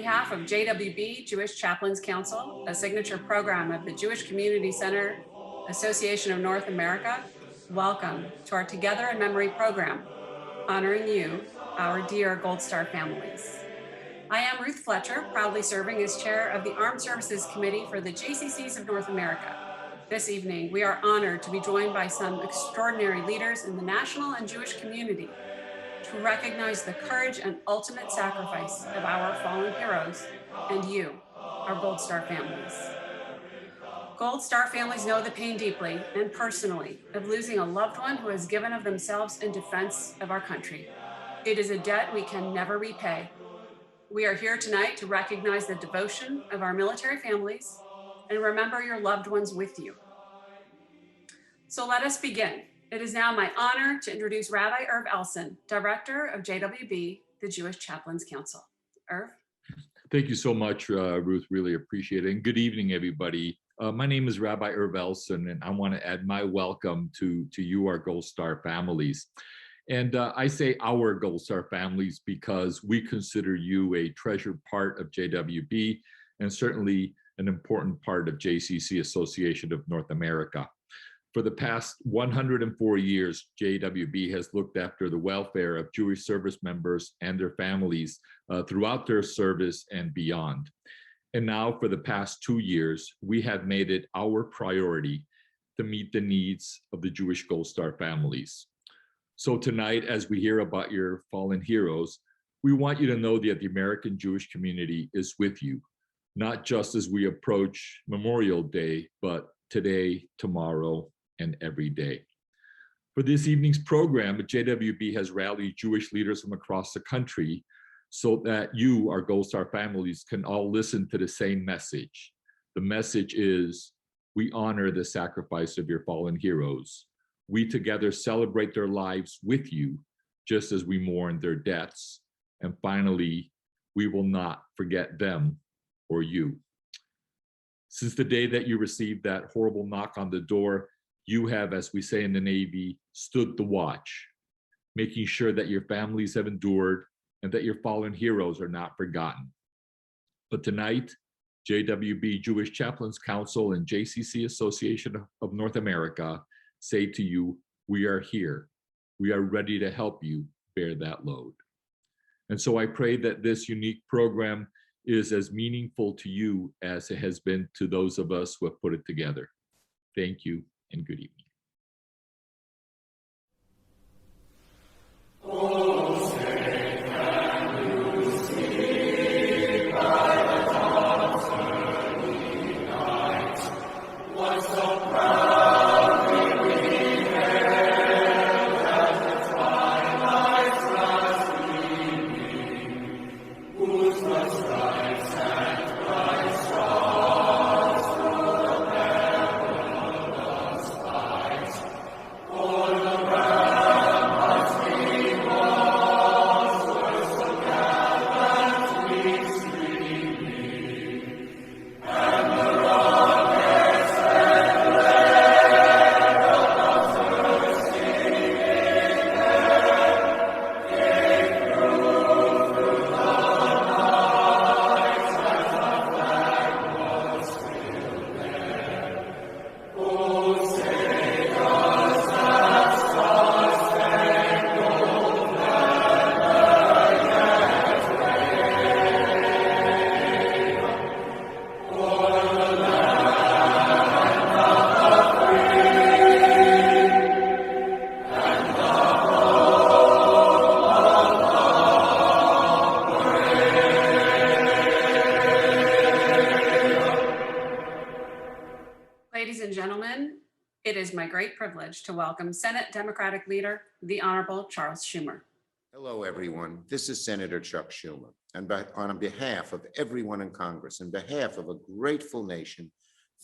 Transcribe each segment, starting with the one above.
behalf of JWB Jewish Chaplains Council, a signature program of the Jewish Community Center Association of North America, welcome to our Together in Memory program, honoring you, our dear Gold Star families. I am Ruth Fletcher, proudly serving as chair of the Armed Services Committee for the JCCs of North America. This evening, we are honored to be joined by some extraordinary leaders in the national and Jewish community to recognize the courage and ultimate sacrifice of our fallen heroes and you, our Gold Star families. Gold Star families know the pain deeply and personally of losing a loved one who has given of themselves in defense of our country. It is a debt we can never repay. We are here tonight to recognize the devotion of our military families and remember your loved ones with you. So let us begin. It is now my honor to introduce Rabbi Irvelson, Director of JWB, the Jewish Chaplains Council. Irv? Thank you so much, Ruth. Really appreciate it. And good evening, everybody. My name is Rabbi Irvelson, and I want to add my welcome to you, our Gold Star families. And I say our Gold Star families because we consider you a treasured part of JWB and certainly an important part of JCC Association of North America. For the past 104 years, JWB has looked after the welfare of Jewish service members and their families throughout their service and beyond. And now for the past 2 years, we have made it our priority to meet the needs of the Jewish Gold Star families. So tonight, as we hear about your fallen heroes, we want you to know that the American Jewish community is with you, not just as we approach Memorial Day, but today, tomorrow, and every day. For this evening's program, JWB has rallied Jewish leaders from across the country so that you, our Gold Star families, can all listen to the same message. The message is, we honor the sacrifice of your fallen heroes. We together celebrate their lives with you, just as we mourn their deaths. And finally, we will not forget them or you. Since the day that you received that horrible knock on the door, you have, as we say in the Navy, stood the watch, making sure that your families have endured and that your fallen heroes are not forgotten. But tonight, JWB Jewish Chaplains Council and JCC Association of North America say to you, we are here. We are ready to help you bear that load. And so I pray that this unique program is as meaningful to you as it has been to those of us who have put it together. Thank you and good evening. Privilege to welcome Senate Democratic Leader, the Honorable Charles Schumer. Hello, everyone. This is Senator Chuck Schumer. And on behalf of everyone in Congress, on behalf of a grateful nation,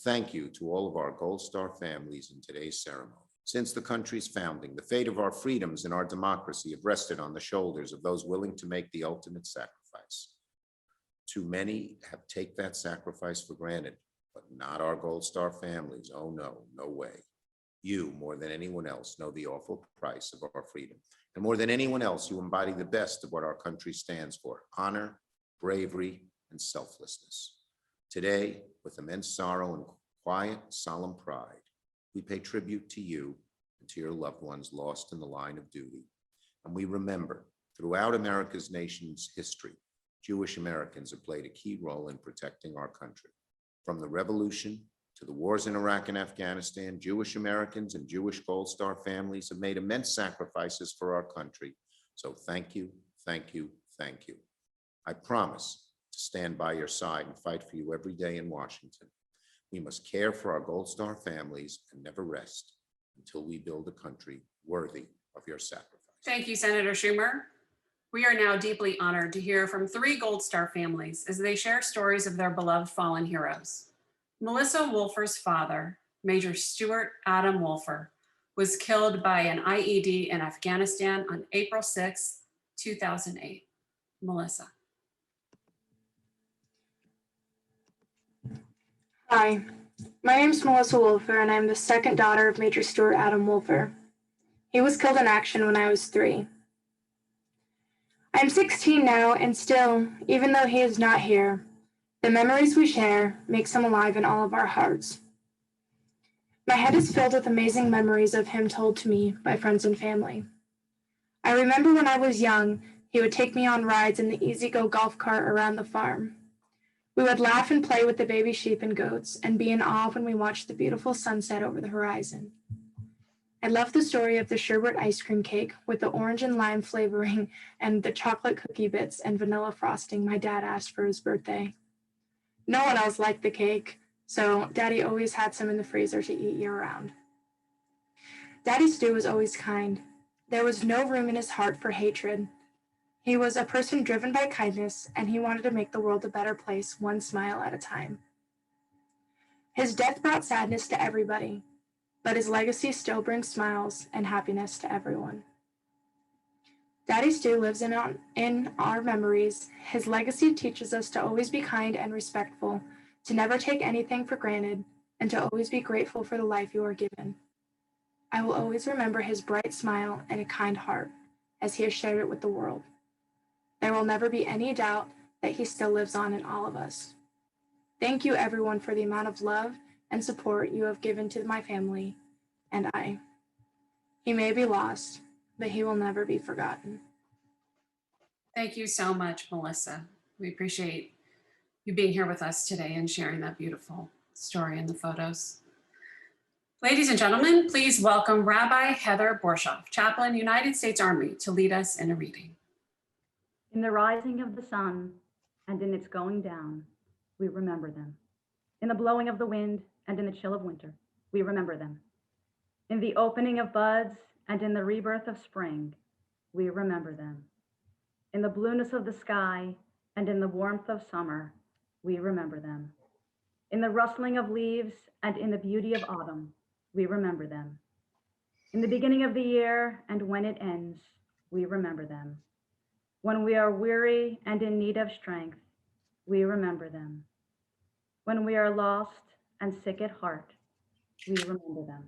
thank you to all of our Gold Star families in today's ceremony. Since the country's founding, the fate of our freedoms and our democracy have rested on the shoulders of those willing to make the ultimate sacrifice. Too many have taken that sacrifice for granted, but not our Gold Star families. Oh no, no way. You, more than anyone else, know the awful price of our freedom. And more than anyone else, you embody the best of what our country stands for: honor, bravery, and selflessness. Today, with immense sorrow and quiet, solemn pride, we pay tribute to you and to your loved ones lost in the line of duty. And we remember, throughout America's nation's history, Jewish Americans have played a key role in protecting our country. From the revolution to the wars in Iraq and Afghanistan, Jewish Americans and Jewish Gold Star families have made immense sacrifices for our country. So thank you, thank you, thank you. I promise to stand by your side and fight for you every day in Washington. We must care for our Gold Star families and never rest until we build a country worthy of your sacrifice. Thank you, Senator Schumer. We are now deeply honored to hear from 3 Gold Star families as they share stories of their beloved fallen heroes. Melissa Wolfer's father, Major Stuart Adam Wolfer, was killed by an IED in Afghanistan on April 6, 2008. Melissa. Hi, my name is Melissa Wolfer, and I'm the second daughter of Major Stuart Adam Wolfer. He was killed in action when I was 3. I'm 16 now, and still, even though he is not here, the memories we share makes him alive in all of our hearts. My head is filled with amazing memories of him told to me by friends and family. I remember when I was young, he would take me on rides in the Easy-Go golf cart around the farm. We would laugh and play with the baby sheep and goats and be in awe when we watched the beautiful sunset over the horizon. I love the story of the sherbet ice cream cake with the orange and lime flavoring and the chocolate cookie bits and vanilla frosting my dad asked for his birthday. No one else liked the cake, so Daddy always had some in the freezer to eat year-round. Daddy Stu was always kind. There was no room in his heart for hatred. He was a person driven by kindness, and he wanted to make the world a better place, one smile at a time. His death brought sadness to everybody, but his legacy still brings smiles and happiness to everyone. Daddy Stu lives in our memories. His legacy teaches us to always be kind and respectful, to never take anything for granted, and to always be grateful for the life you are given. I will always remember his bright smile and a kind heart, as he has shared it with the world. There will never be any doubt that he still lives on in all of us. Thank you, everyone, for the amount of love and support you have given to my family and I. He may be lost, but he will never be forgotten. Thank you so much, Melissa. We appreciate you being here with us today and sharing that beautiful story and the photos. Ladies and gentlemen, please welcome Rabbi Heather Borshoff, Chaplain, United States Army, to lead us in a reading. In the rising of the sun and in its going down, we remember them. In the blowing of the wind and in the chill of winter, we remember them. In the opening of buds and in the rebirth of spring, we remember them. In the blueness of the sky and in the warmth of summer, we remember them. In the rustling of leaves and in the beauty of autumn, we remember them. In the beginning of the year and when it ends, we remember them. When we are weary and in need of strength, we remember them. When we are lost and sick at heart, we remember them.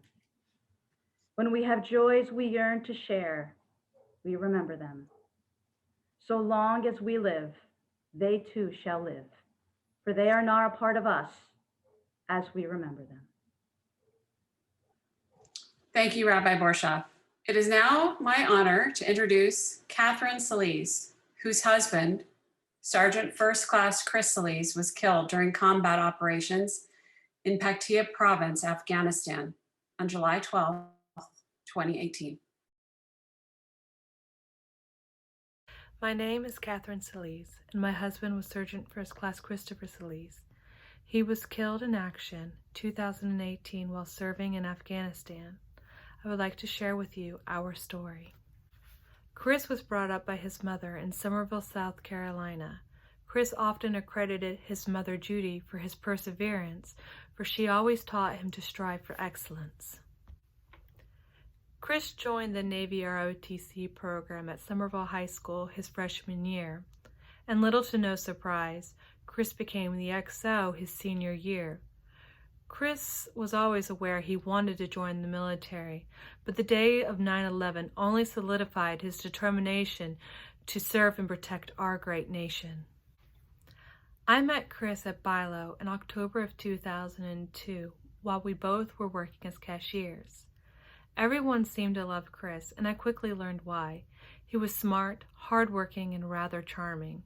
When we have joys we yearn to share, we remember them. So long as we live, they too shall live, for they are now a part of us as we remember them. Thank you, Rabbi Borshoff. It is now my honor to introduce Catherine Solis, whose husband, Sergeant First Class Chris Solis, was killed during combat operations in Paktia Province, Afghanistan on July 12, 2018. My name is Catherine Solis, and my husband was Sergeant First Class Christopher Solis. He was killed in action 2018 while serving in Afghanistan. I would like to share with you our story. Chris was brought up by his mother in Summerville, South Carolina. Chris often accredited his mother Judy for his perseverance, for she always taught him to strive for excellence. Chris joined the Navy ROTC program at Summerville High School his freshman year, and little to no surprise, Chris became the XO his senior year. Chris was always aware he wanted to join the military, but the day of 9/11 only solidified his determination to serve and protect our great nation. I met Chris at Bilo in October of 2002 while we both were working as cashiers. Everyone seemed to love Chris, and I quickly learned why. He was smart, hardworking, and rather charming.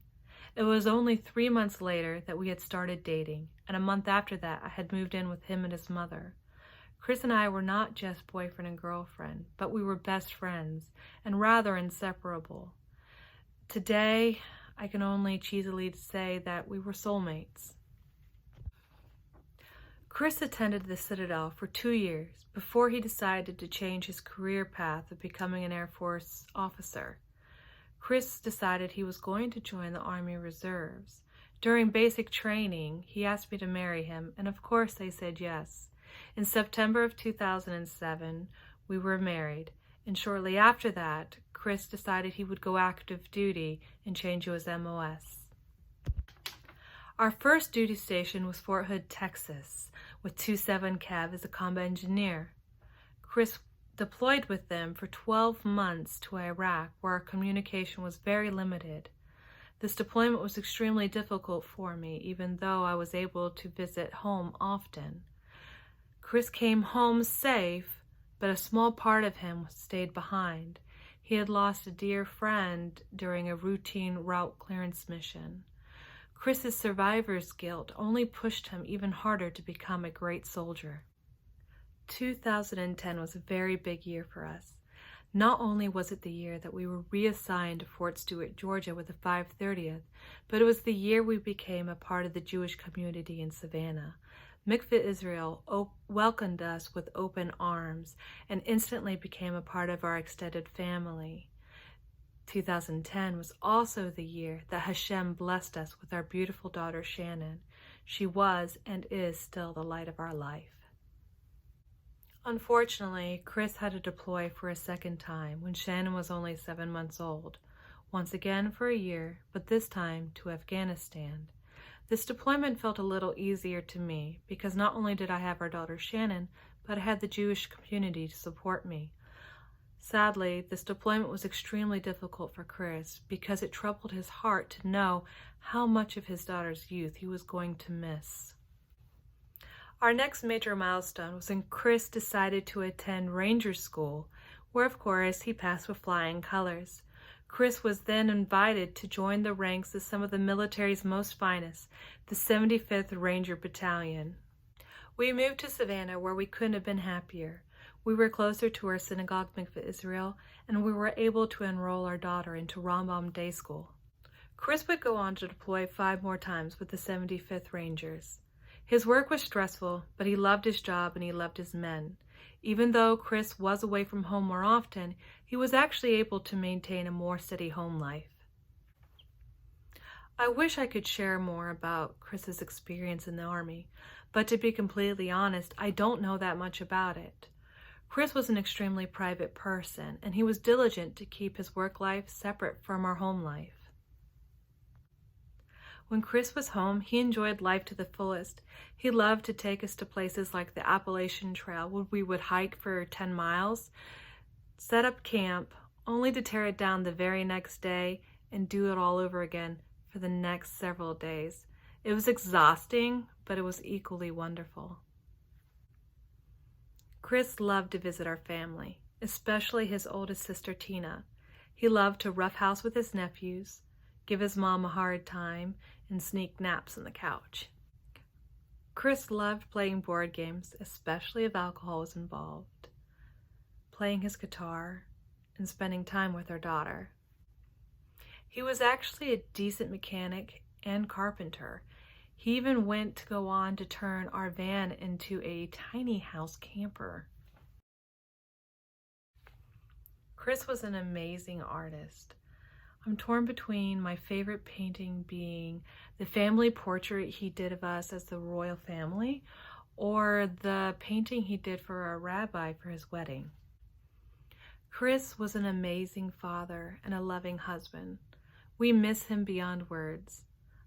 It was only 3 months later that we had started dating, and a month after that I had moved in with him and his mother. Chris and I were not just boyfriend and girlfriend, but we were best friends and rather inseparable. Today, I can only cheesily say that we were soulmates. Chris attended the Citadel for 2 years before he decided to change his career path of becoming an Air Force officer. Chris decided he was going to join the Army Reserves. During basic training, he asked me to marry him, and of course I said yes. In September of 2007, we were married, and shortly after that, Chris decided he would go active duty and change to his MOS. Our first duty station was Fort Hood, Texas, with 27 Cav as a combat engineer. Chris deployed with them for 12 months to Iraq, where our communication was very limited. This deployment was extremely difficult for me, even though I was able to visit home often. Chris came home safe, but a small part of him stayed behind. He had lost a dear friend during a routine route clearance mission. Chris's survivor's guilt only pushed him even harder to become a great soldier. 2010 was a very big year for us. Not only was it the year that we were reassigned to Fort Stewart, Georgia with the 530th, but it was the year we became a part of the Jewish community in Savannah. Mikveh Israel welcomed us with open arms and instantly became a part of our extended family. 2010 was also the year that Hashem blessed us with our beautiful daughter Shannon. She was and is still the light of our life. Unfortunately, Chris had to deploy for a second time when Shannon was only 7 months old, once again for a year, but this time to Afghanistan. This deployment felt a little easier to me because not only did I have our daughter Shannon, but I had the Jewish community to support me. Sadly, this deployment was extremely difficult for Chris because it troubled his heart to know how much of his daughter's youth he was going to miss. Our next major milestone was when Chris decided to attend Ranger School, where of course he passed with flying colors. Chris was then invited to join the ranks of some of the military's most finest, the 75th Ranger Battalion. We moved to Savannah where we couldn't have been happier. We were closer to our synagogue, Mikveh Israel, and we were able to enroll our daughter into Rambam Day School. Chris would go on to deploy 5 more times with the 75th Rangers. His work was stressful, but he loved his job and he loved his men. Even though Chris was away from home more often, he was actually able to maintain a more steady home life. I wish I could share more about Chris's experience in the Army, but to be completely honest, I don't know that much about it. Chris was an extremely private person, and he was diligent to keep his work life separate from our home life. When Chris was home, he enjoyed life to the fullest. He loved to take us to places like the Appalachian Trail, where we would hike for 10 miles, set up camp, only to tear it down the very next day and do it all over again for the next several days. It was exhausting, but it was equally wonderful. Chris loved to visit our family, especially his oldest sister Tina. He loved to roughhouse with his nephews, give his mom a hard time, and sneak naps on the couch. Chris loved playing board games, especially if alcohol was involved, playing his guitar, and spending time with our daughter. He was actually a decent mechanic and carpenter. He even went to go on to turn our van into a tiny house camper. Chris was an amazing artist. I'm torn between my favorite painting being the family portrait he did of us as the royal family, or the painting he did for our rabbi for his wedding. Chris was an amazing father and a loving husband. We miss him beyond words.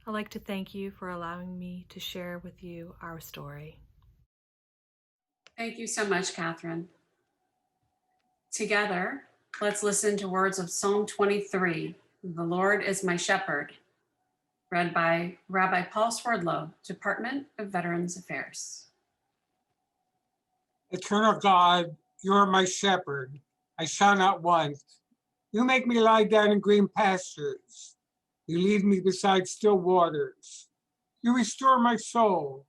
I'd like to thank you for allowing me to share with you our story. Thank you so much, Catherine. Together, let's listen to words of Psalm 23, "The Lord is my shepherd," read by Rabbi Paul Swerdlow, Department of Veterans Affairs. Eternal God, you are my shepherd. I shall not want. You make me lie down in green pastures. You lead me beside still waters. You restore my soul.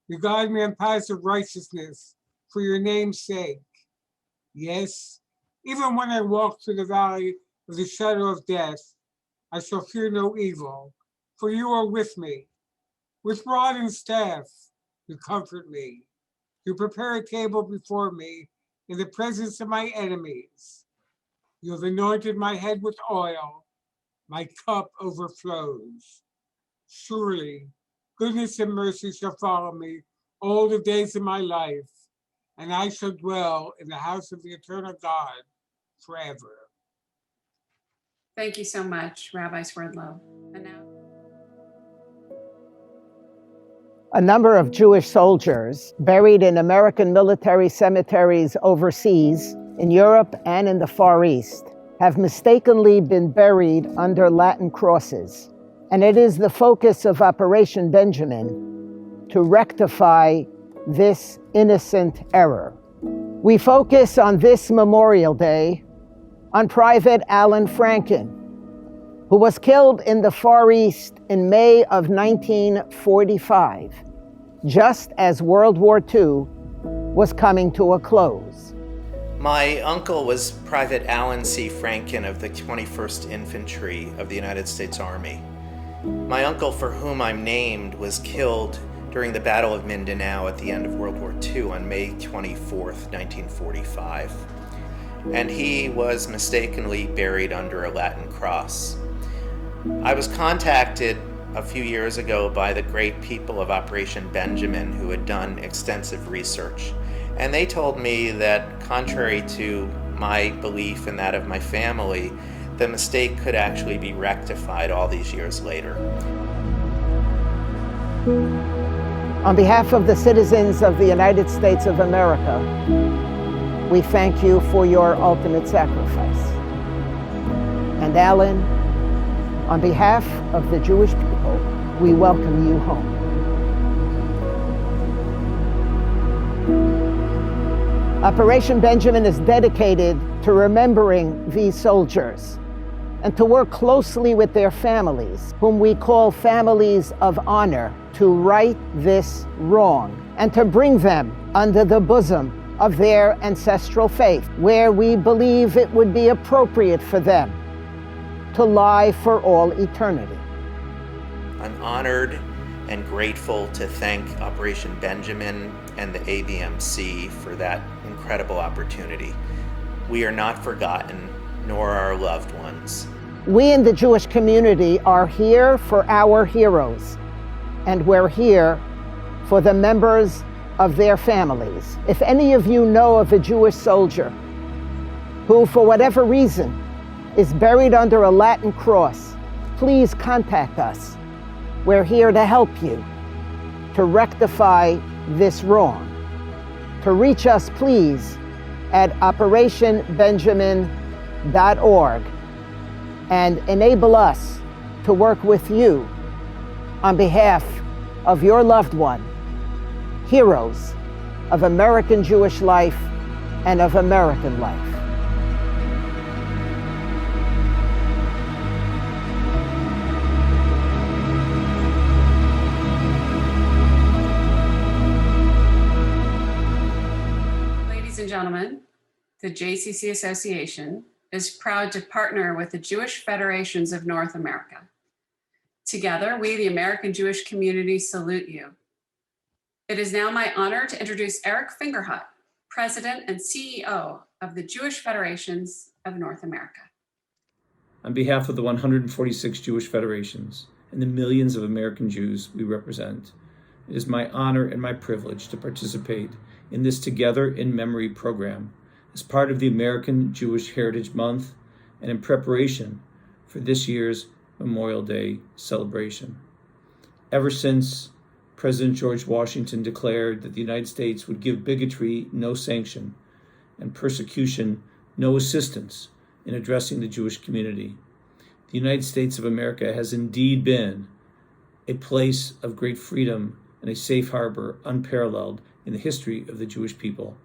You guide me on paths of righteousness for your name's sake. Yes, even when I walk through the valley of the shadow of death, I shall fear no evil, for you are with me. With rod and staff, you comfort me. You prepare a table before me in the presence of my enemies. You have anointed my head with oil. My cup overflows. Surely, goodness and mercy shall follow me all the days of my life, and I shall dwell in the house of the eternal God forever. Thank you so much, Rabbi Swerdlow. And now, A number of Jewish soldiers buried in American military cemeteries overseas, in Europe and in the Far East, have mistakenly been buried under Latin crosses. And it is the focus of Operation Benjamin to rectify this innocent error. We focus on this Memorial Day on Private Alan Franken, who was killed in the Far East in May of 1945, just as World War II was coming to a close. My uncle was Private Alan C. Franken of the 21st Infantry of the United States Army. My uncle, for whom I'm named, was killed during the Battle of Mindanao at the end of World War II on May 24th, 1945. And he was mistakenly buried under a Latin cross. I was contacted a few years ago by the great people of Operation Benjamin who had done extensive research. And they told me that, contrary to my belief and that of my family, the mistake could actually be rectified all these years later. On behalf of the citizens of the United States of America, we thank you for your ultimate sacrifice. And Alan, on behalf of the Jewish people, we welcome you home. Operation Benjamin is dedicated to remembering these soldiers and to work closely with their families, whom we call families of honor, to right this wrong and to bring them under the bosom of their ancestral faith, where we believe it would be appropriate for them to lie for all eternity. I'm honored and grateful to thank Operation Benjamin and the ABMC for that incredible opportunity. We are not forgotten, nor are our loved ones. We in the Jewish community are here for our heroes, and we're here for the members of their families. If any of you know of a Jewish soldier who, for whatever reason, is buried under a Latin cross, please contact us. We're here to help you to rectify this wrong. To reach us, please, at operationbenjamin.org and enable us to work with you on behalf of your loved one, heroes of American Jewish life and of American life. ladies and gentlemen, the JCC Association is proud to partner with the Jewish Federations of North America. Together, we, the American Jewish community, salute you. It is now my honor to introduce Eric Fingerhut, President and CEO of the Jewish Federations of North America. On behalf of the 146 Jewish federations and the millions of American Jews we represent, it is my honor and my privilege to participate in this Together in Memory program as part of the American Jewish Heritage Month and in preparation for this year's Memorial Day celebration. Ever since President George Washington declared that the United States would give bigotry no sanction and persecution no assistance in addressing the Jewish community, the United States of America has indeed been a place of great freedom and a safe harbor unparalleled in the history of the Jewish people.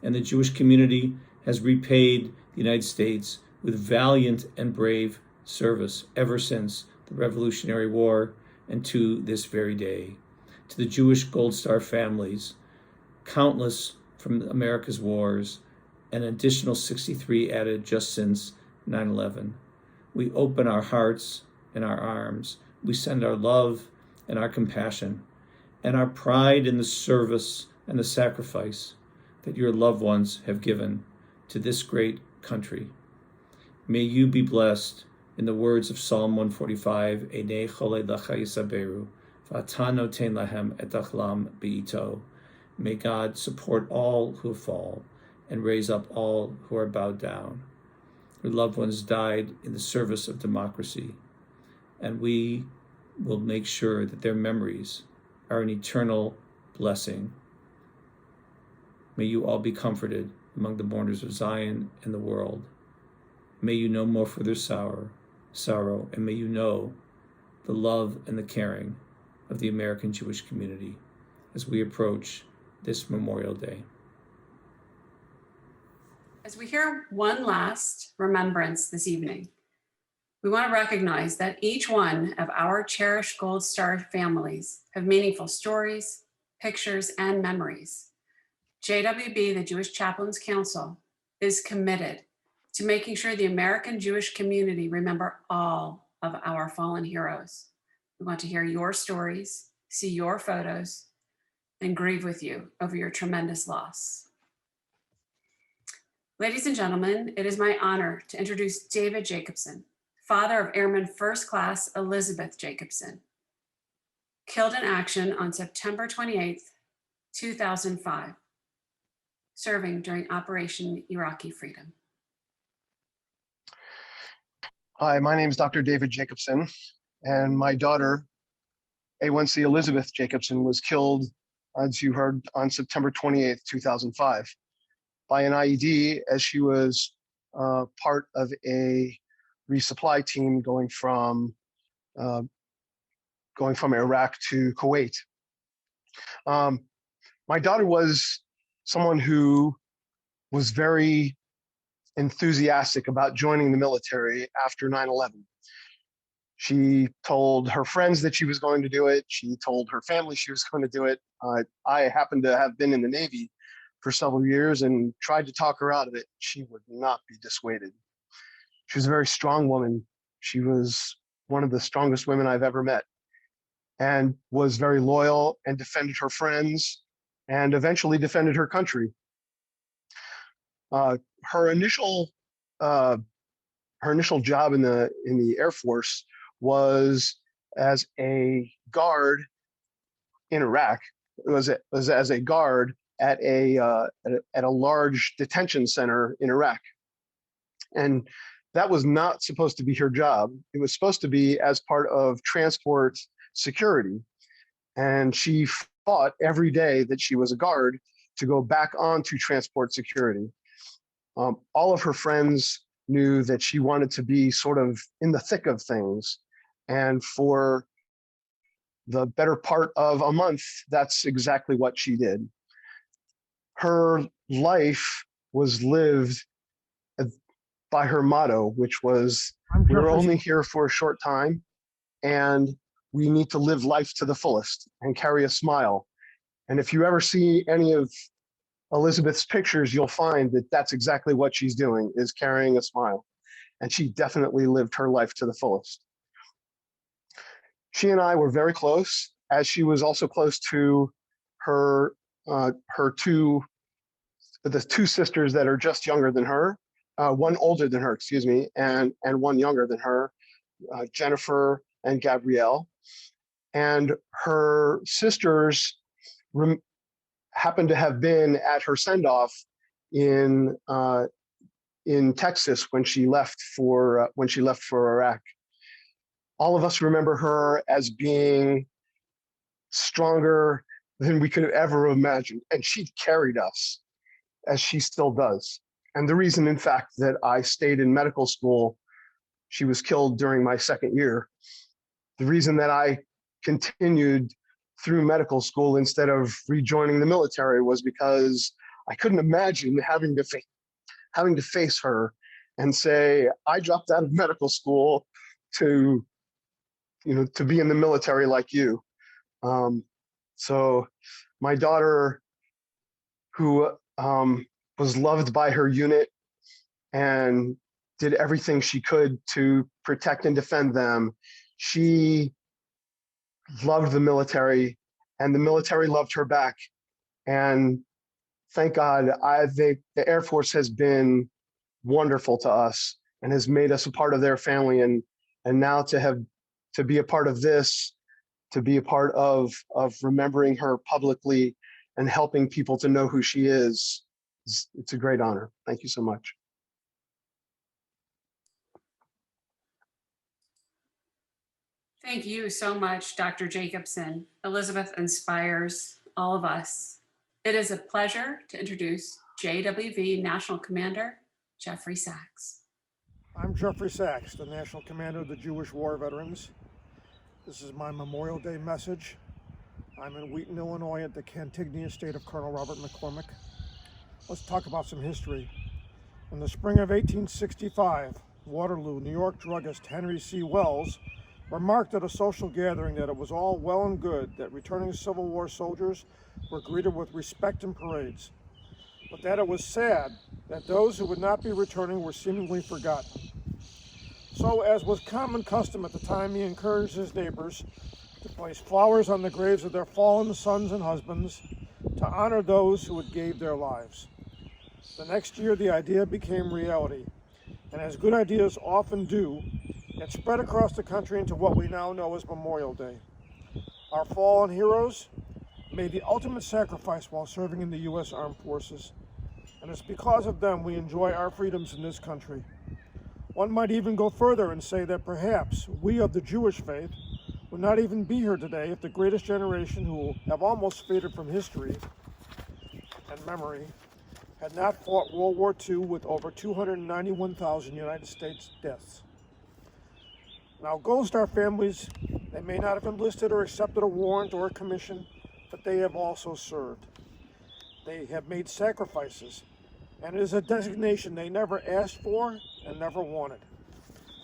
And the Jewish community has repaid the United States with valiant and brave service ever since the Revolutionary War and to this very day. To the Jewish Gold Star families, countless from America's wars, an additional 63 added just since 9/11. We open our hearts and our arms. We send our love and our compassion and our pride in the service and the sacrifice that your loved ones have given to this great country. May you be blessed in the words of Psalm 145, Einei chole lecha yisaberu, v'ata noten lahem et achlam be'ito. May God support all who fall and raise up all who are bowed down. Your loved ones died in the service of democracy, and we will make sure that their memories are an eternal blessing. May you all be comforted among the mourners of Zion and the world. May you no more further sorrow, and may you know the love and the caring of the American Jewish community as we approach this Memorial Day. As we hear one last remembrance this evening, we want to recognize that each one of our cherished Gold Star families have meaningful stories, pictures, and memories. JWB, the Jewish Chaplains Council, is committed to making sure the American Jewish community remember all of our fallen heroes. We want to hear your stories, see your photos, and grieve with you over your tremendous loss. Ladies and gentlemen, it is my honor to introduce David Jacobson, father of Airman First Class Elizabeth Jacobson, killed in action on September 28th, 2005, serving during Operation Iraqi Freedom. Hi, my name is Dr. David Jacobson, and my daughter, A1C Elizabeth Jacobson, was killed, as you heard, on September 28th, 2005, by an IED as she was part of a resupply team going from Iraq to Kuwait. My daughter was someone who was very enthusiastic about joining the military after 9/11. She told her friends that she was going to do it. She told her family she was going to do it. I happened to have been in the Navy for several years and tried to talk her out of it. She would not be dissuaded. She was a very strong woman. She was one of the strongest women I've ever met, and was very loyal and defended her friends and eventually defended her country. Her initial job in the Air Force was as a guard in Iraq. It was as a guard at a large detention center in Iraq, and that was not supposed to be her job. It was supposed to be as part of transport security, and she fought every day that she was a guard to go back onto transport security. All of her friends knew that she wanted to be sort of in the thick of things. And for the better part of a month, that's exactly what she did. Her life was lived by her motto, which was, we're only here for a short time, and we need to live life to the fullest and carry a smile. And if you ever see any of Elizabeth's pictures, you'll find that that's exactly what she's doing, is carrying a smile. And she definitely lived her life to the fullest. She and I were very close, as she was also close to the two sisters that are just younger than her, one older than her, excuse me, and one younger than her, Jennifer and Gabrielle. And her sisters happened to have been at her send-off in Texas when she left for Iraq. All of us remember her as being stronger than we could have ever imagined, and she carried us, as she still does. And the reason, in fact, that I stayed in medical school, she was killed during my second year. The reason that I continued through medical school instead of rejoining the military was because I couldn't imagine having to face her and say, I dropped out of medical school to be in the military like you. So my daughter, who was loved by her unit and did everything she could to protect and defend them, she loved the military and the military loved her back. And thank God, the Air Force has been wonderful to us and has made us a part of their family. And now to be a part of this, to be a part of remembering her publicly and helping people to know who she is, it's a great honor. Thank you so much. Thank you so much, Dr. Jacobson. Elizabeth inspires all of us. It is a pleasure to introduce JWB National Commander, Jeffrey Sachs. I'm Jeffrey Sachs, the National Commander of the Jewish War Veterans. This is my Memorial Day message. I'm in Wheaton, Illinois at the Cantigny estate of Colonel Robert McCormick. Let's talk about some history. In the spring of 1865, Waterloo, New York druggist Henry C. Wells remarked at a social gathering that it was all well and good that returning Civil War soldiers were greeted with respect and parades, but that it was sad that those who would not be returning were seemingly forgotten. So, as was common custom at the time, he encouraged his neighbors to place flowers on the graves of their fallen sons and husbands to honor those who had gave their lives. The next year, the idea became reality, and as good ideas often do, it spread across the country into what we now know as Memorial Day. Our fallen heroes made the ultimate sacrifice while serving in the U.S. Armed Forces, and it's because of them we enjoy our freedoms in this country. One might even go further and say that perhaps we of the Jewish faith would not even be here today if the greatest generation who have almost faded from history and memory had not fought World War II with over 291,000 United States deaths. Now, Gold Star families, they may not have enlisted or accepted a warrant or a commission, but they have also served. They have made sacrifices, and it is a designation they never asked for and never wanted.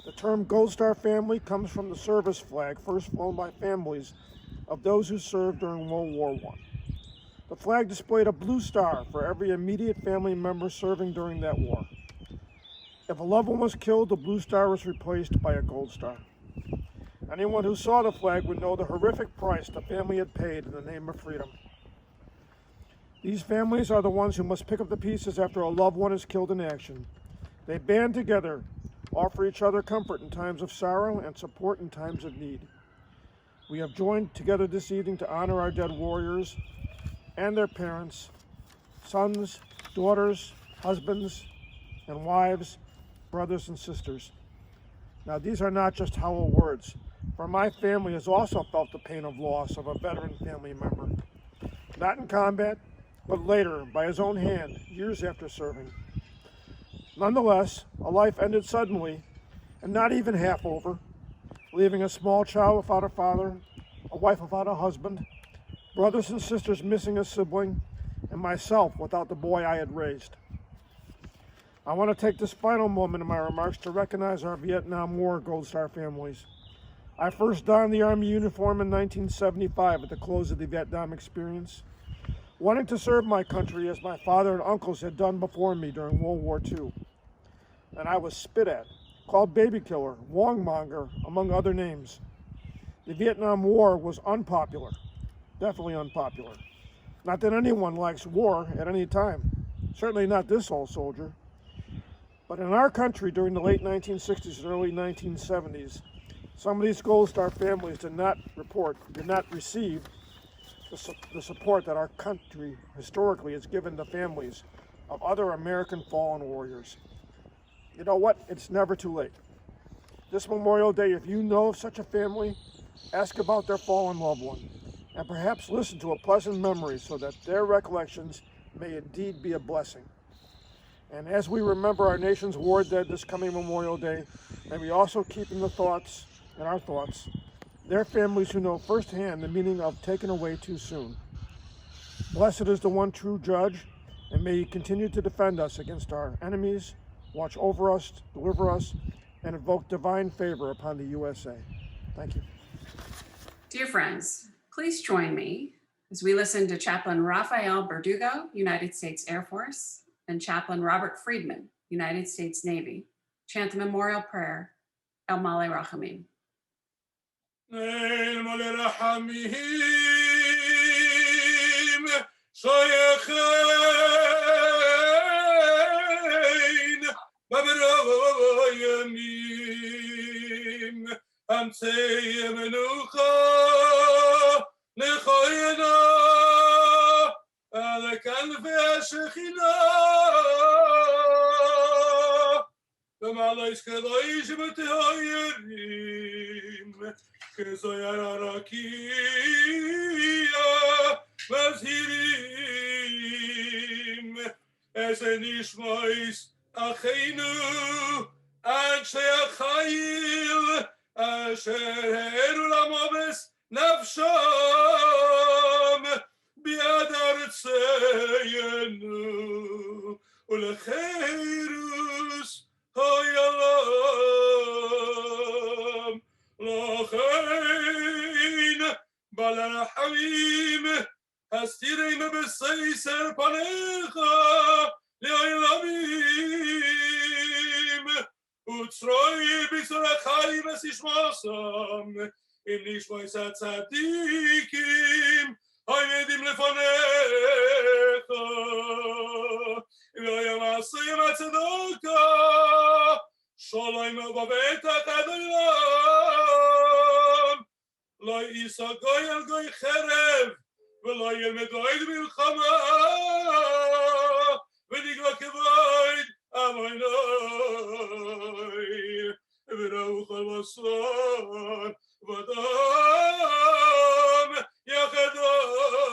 The term Gold Star family comes from the service flag first flown by families of those who served during World War I. The flag displayed a blue star for every immediate family member serving during that war. If a loved one was killed, the blue star was replaced by a gold star. Anyone who saw the flag would know the horrific price the family had paid in the name of freedom. These families are the ones who must pick up the pieces after a loved one is killed in action. They band together, offer each other comfort in times of sorrow and support in times of need. We have joined together this evening to honor our dead warriors and their parents, sons, daughters, husbands, and wives, brothers and sisters. Now, these are not just hollow words, for my family has also felt the pain of loss of a veteran family member, not in combat, but later by his own hand, years after serving. Nonetheless, a life ended suddenly, and not even half over, leaving a small child without a father, a wife without a husband, brothers and sisters missing a sibling, and myself without the boy I had raised. I want to take this final moment in my remarks to recognize our Vietnam War Gold Star families. I first donned the Army uniform in 1975 at the close of the Vietnam experience, wanting to serve my country as my father and uncles had done before me during World War II. And I was spit at, called baby killer, warmonger, among other names. The Vietnam War was unpopular, definitely unpopular. Not that anyone likes war at any time, certainly not this old soldier. But in our country during the late 1960s and early 1970s, some of these Gold Star families did not receive the support that our country historically has given the families of other American fallen warriors. You know what? It's never too late. This Memorial Day, if you know of such a family, ask about their fallen loved one, and perhaps listen to a pleasant memory so that their recollections may indeed be a blessing. And as we remember our nation's war dead this coming Memorial Day, may we also keep in our thoughts Their families who know firsthand the meaning of taken away too soon. Blessed is the one true judge, and may he continue to defend us against our enemies, watch over us, deliver us, and invoke divine favor upon the USA. Thank you. Dear friends, please join me as we listen to Chaplain Rafael Verdugo, United States Air Force, and Chaplain Robert Friedman, United States Navy, chant the memorial prayer, El Male Rachamim. El Male Rachamim, Shoyechein, Baberoyamim, Amsei Menucha, Nechoyena, Alekanfe Shechina, B'malais Kadosh B'tehoyerim, Kezoyar Arakia, Mazhirim, Eze Nishmois Acheinu, Anshe Achayil, Asher Heru Lamobes Nafsham, Biad Artzeyenu, Ulecheirus Hoyalam, Lochein, Balarachamim, Hastireim Beseiser Panecha, Leolamim, Utzroi Bisorachai Besishmasam, Im Nishmois HaTzadikim, Hayedim Lefanecha, Ve'ayam Asayim HaTzadoka, Shalom Baveta Kadolam, Lo Isa Goy El Goy Cherev, Ve'lo Yelmed Oid Milchama, Ve'nigla Kevoid Amoinoi, Ve'rauch Al Basar, Vadam Yachadam,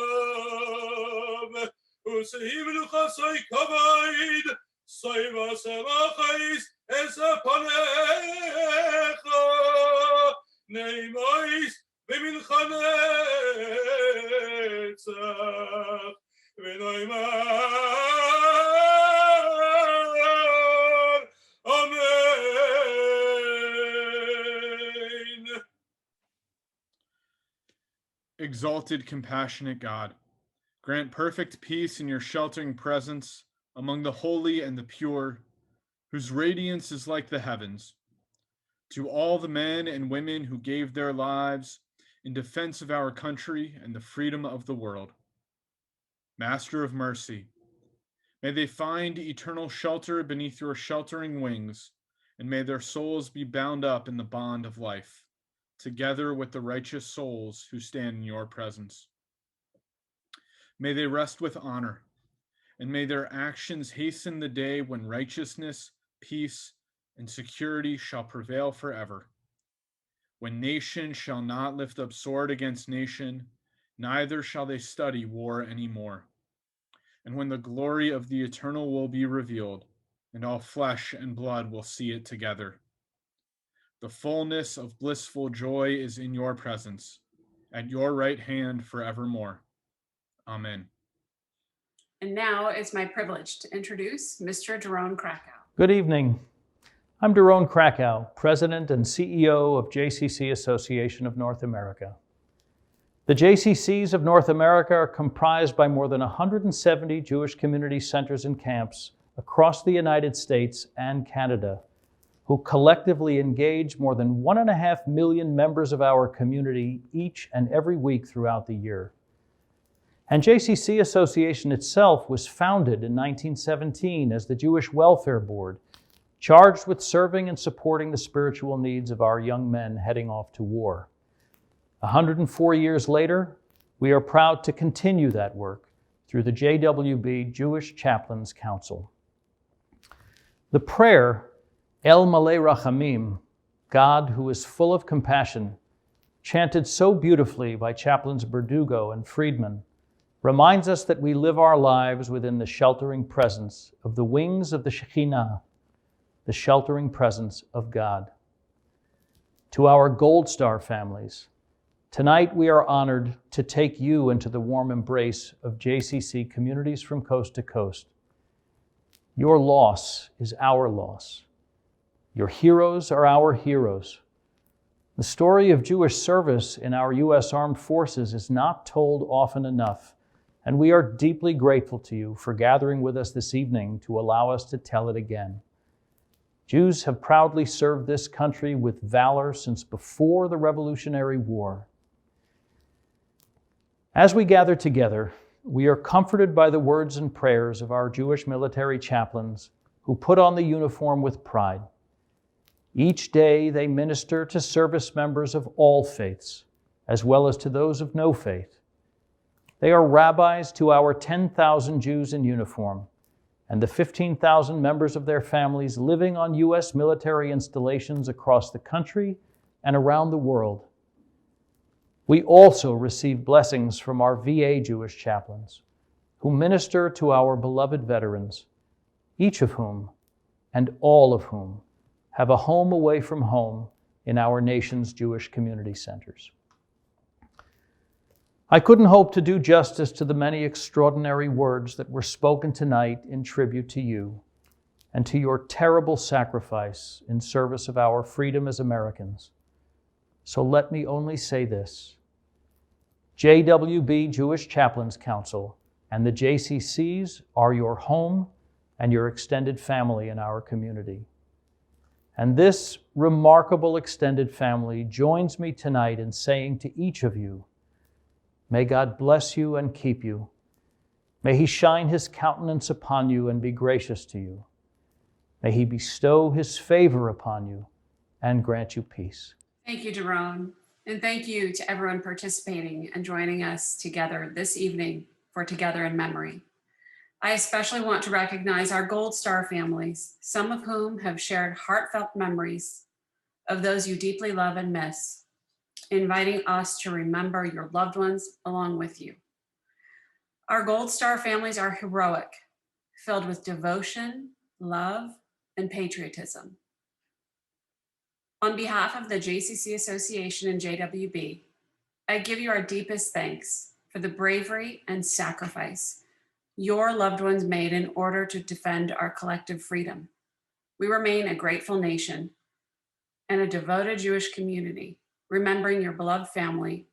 U'sehim Luchasoi Kavoid, Soy Vasamachais Esapanecha, Neimois B'minchanetzach, V'noimar, Amen. Exalted, compassionate God, grant perfect peace in your sheltering presence among the holy and the pure, whose radiance is like the heavens. To all the men and women who gave their lives in defense of our country and the freedom of the world. Master of mercy, may they find eternal shelter beneath your sheltering wings, and may their souls be bound up in the bond of life, together with the righteous souls who stand in your presence. May they rest with honor, and may their actions hasten the day when righteousness, peace, and security shall prevail forever. When nation shall not lift up sword against nation, neither shall they study war anymore. And when the glory of the eternal will be revealed, and all flesh and blood will see it together. The fullness of blissful joy is in your presence, at your right hand forevermore. Amen. And now it's my privilege to introduce Mr. Daron Krakow. Good evening. I'm Daron Krakow, President and CEO of JCC Association of North America. The JCCs of North America are comprised by more than 170 Jewish community centers and camps across the United States and Canada, who collectively engage more than 1.5 million members of our community each and every week throughout the year. And JCC Association itself was founded in 1917 as the Jewish Welfare Board, charged with serving and supporting the spiritual needs of our young men heading off to war. 104 years later, we are proud to continue that work through the JWB Jewish Chaplains Council. The prayer, El Male Rachamim, God who is full of compassion, chanted so beautifully by Chaplains Verdugo and Friedman, reminds us that we live our lives within the sheltering presence of the wings of the Shekhinah, the sheltering presence of God. To our Gold Star families, Tonight, we are honored to take you into the warm embrace of JCC communities from coast to coast. Your loss is our loss. Your heroes are our heroes. The story of Jewish service in our U.S. Armed Forces is not told often enough, and we are deeply grateful to you for gathering with us this evening to allow us to tell it again. Jews have proudly served this country with valor since before the Revolutionary War. As we gather together, we are comforted by the words and prayers of our Jewish military chaplains who put on the uniform with pride. Each day they minister to service members of all faiths, as well as to those of no faith. They are rabbis to our 10,000 Jews in uniform and the 15,000 members of their families living on U.S. military installations across the country and around the world. We also receive blessings from our VA Jewish chaplains, who minister to our beloved veterans, each of whom and all of whom have a home away from home in our nation's Jewish community centers. I couldn't hope to do justice to the many extraordinary words that were spoken tonight in tribute to you and to your terrible sacrifice in service of our freedom as Americans. So let me only say this. JWB Jewish Chaplains Council and the JCCs are your home and your extended family in our community. And this remarkable extended family joins me tonight in saying to each of you, may God bless you and keep you. May He shine His countenance upon you and be gracious to you. May He bestow His favor upon you and grant you peace. Thank you, Jerome. And thank you to everyone participating and joining us together this evening for Together in Memory. I especially want to recognize our Gold Star families, some of whom have shared heartfelt memories of those you deeply love and miss, inviting us to remember your loved ones along with you. Our Gold Star families are heroic, filled with devotion, love, and patriotism. On behalf of the JCC Association and JWB, I give you our deepest thanks for the bravery and sacrifice your loved ones made in order to defend our collective freedom. We remain a grateful nation and a devoted Jewish community, remembering your beloved family,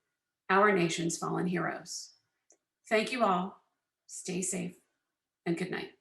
our nation's fallen heroes. Thank you all. Stay safe and good night.